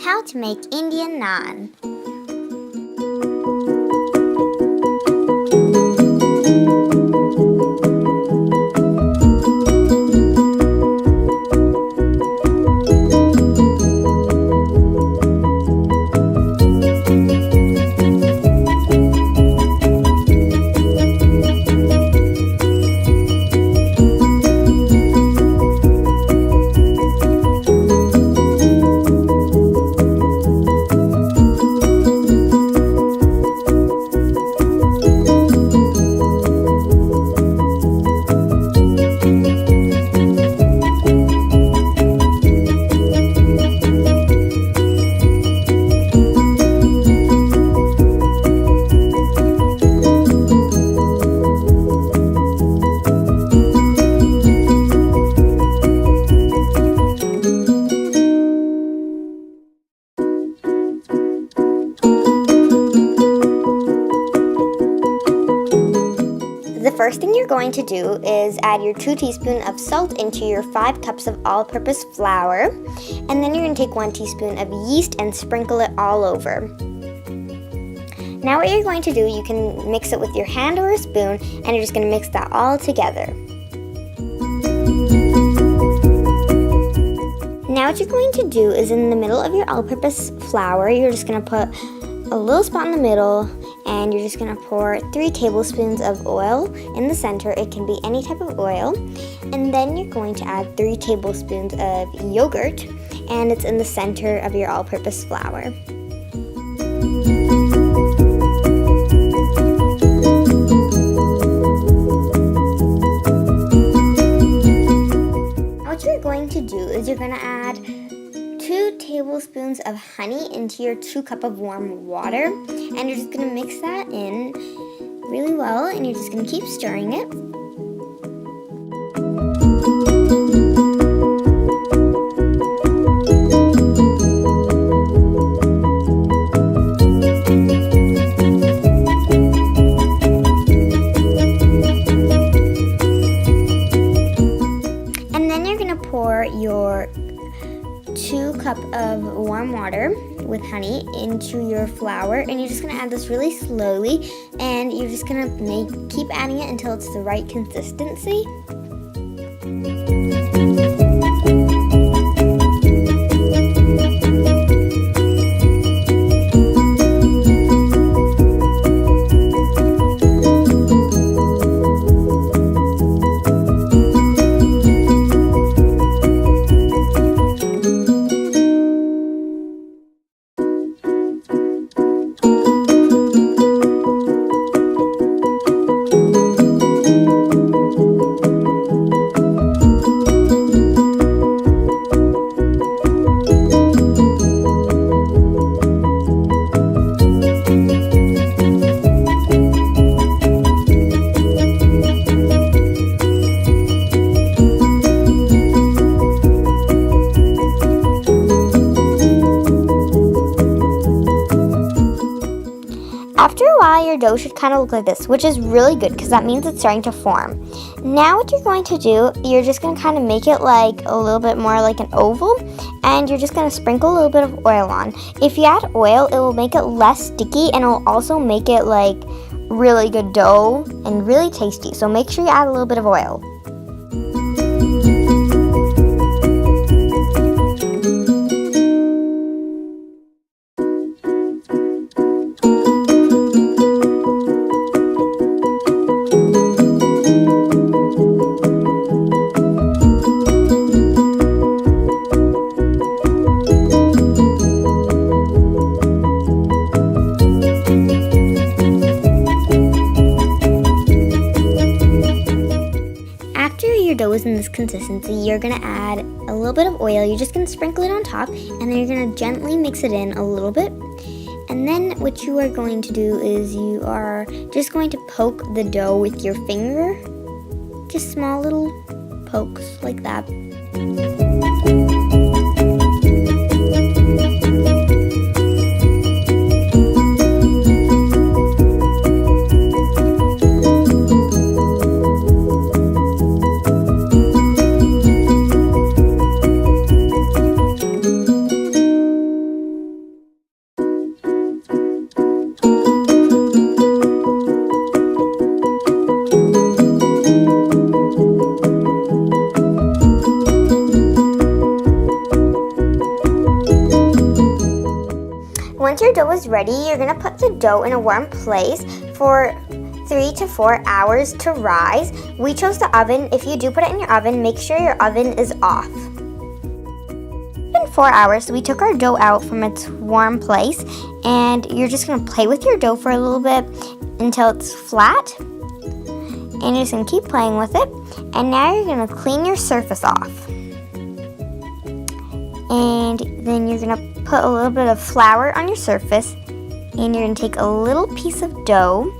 How to make Indian naan. The first thing you're going to do is add your 2 teaspoons of salt into your 5 cups of all-purpose flour, and then you're going to take 1 teaspoon of yeast and sprinkle it all over. Now what you're going to do, you can mix it with your hand or a spoon, and you're just going to mix that all together. Now what you're going to do is in the middle of your all-purpose flour, you're just going to put a little spot in the middle, and you're just going to pour 3 tablespoons of oil in the center. It can be any type of oil. And then you're going to add 3 tablespoons of yogurt, and it's in the center of your all-purpose flour. What you're going to do is you're going to add 2 tablespoons of honey into your 2 cups of warm water, and you're just going to mix that in really well, and you're just going to keep stirring it. And then you're going to pour your 2 cups of warm water with honey into your flour, and you're just going to add this really slowly, and you're just going to keep adding it until it's the right consistency. After a while, your dough should kind of look like this, which is really good because that means it's starting to form. Now what you're going to do, you're just going to kind of make it like a little bit more like an oval, and you're just going to sprinkle a little bit of oil on. If you add oil, it will make it less sticky, and it will also make it like really good dough and really tasty. So make sure you add a little bit of oil. Your dough is in this consistency, you're going to add a little bit of oil. You're just going to sprinkle it on top, and then you're going to gently mix it in a little bit. And then what you are going to do is you are just going to poke the dough with your finger, just small little pokes like that. Once your dough is ready, you're going to put the dough in a warm place for 3 to 4 hours to rise. We chose the oven. If you do put it in your oven, make sure your oven is off. In 4 hours, we took our dough out from its warm place, and you're just going to play with your dough for a little bit until it's flat. And you're just going to keep playing with it. And now you're going to clean your surface off. And then you're going to put a little bit of flour on your surface, and you're going to take a little piece of dough,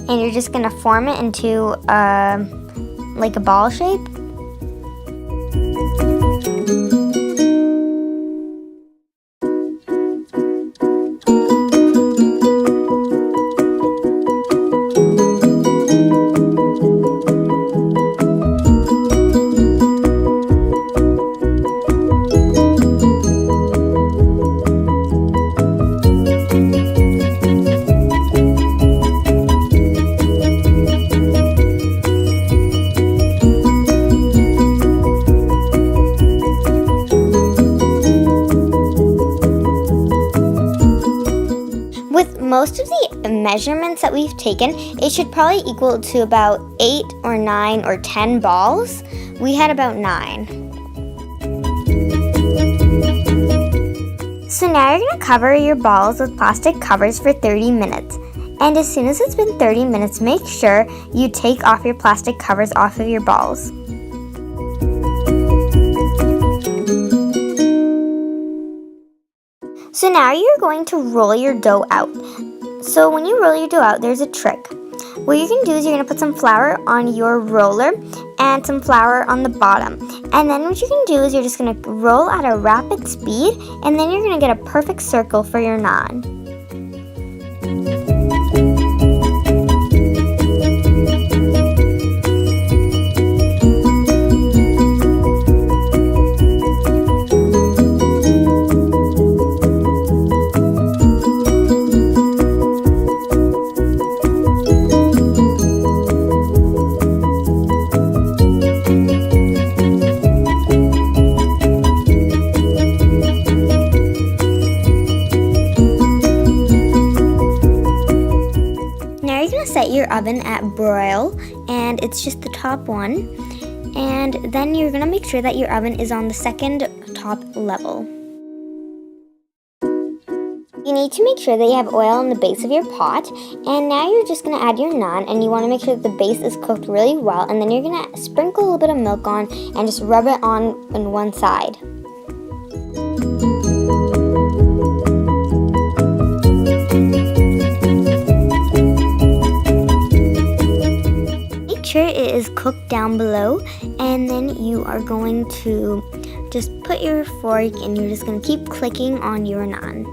and you're just going to form it into like a ball shape. With most of the measurements that we've taken, it should probably equal to about 8 or 9 or 10 balls. We had about 9. So now you're going to cover your balls with plastic covers for 30 minutes. And as soon as it's been 30 minutes, make sure you take off your plastic covers off of your balls. So now you're going to roll your dough out. So when you roll your dough out, there's a trick. What you're going to do is you're going to put some flour on your roller and some flour on the bottom. And then what you can do is you're just going to roll at a rapid speed, and then you're going to get a perfect circle for your naan. Set your oven at broil, and it's just the top one, and then you're going to make sure that your oven is on the second top level. You need to make sure that you have oil on the base of your pot, and now you're just going to add your naan, and you want to make sure that the base is cooked really well, and then you're going to sprinkle a little bit of milk on and just rub it on one side. Sure it is cooked down below, and then you are going to just put your fork and you're just going to keep clicking on your naan,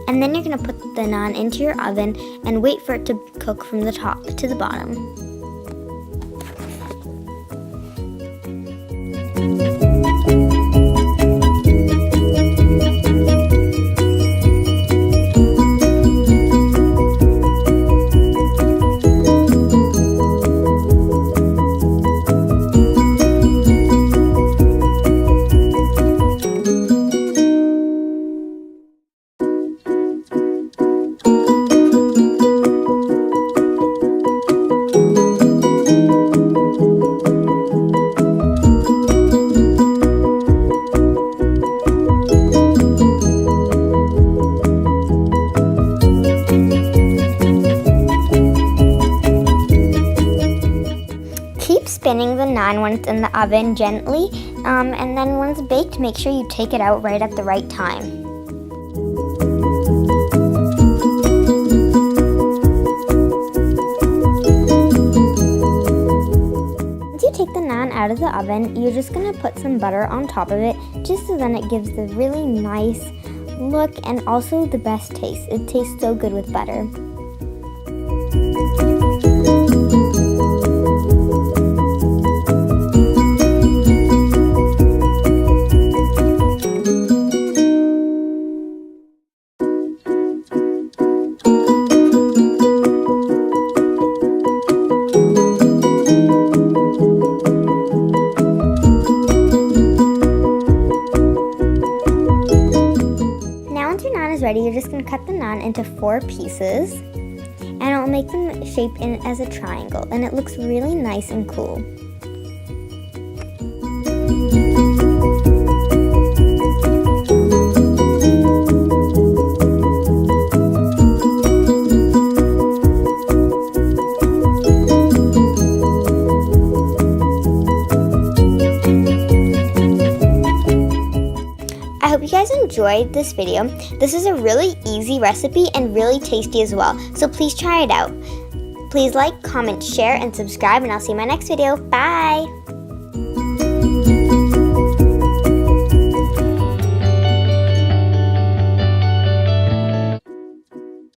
and then you're going to put the naan into your oven and wait for it to cook from the top to the bottom. Spinning the naan when it's in the oven gently, and then when it's baked, make sure you take it out right at the right time. Once you take the naan out of the oven, you're just going to put some butter on top of it, just so then it gives the really nice look and also the best taste. It tastes so good with butter. is ready, you're just going to cut the naan into 4 pieces. And I'll make them shape in as a triangle. And it looks really nice and cool. I hope you guys enjoyed this video. This is a really easy recipe and really tasty as well, so please try it out. Please like, comment, share, and subscribe, and I'll see you in my next video. Bye!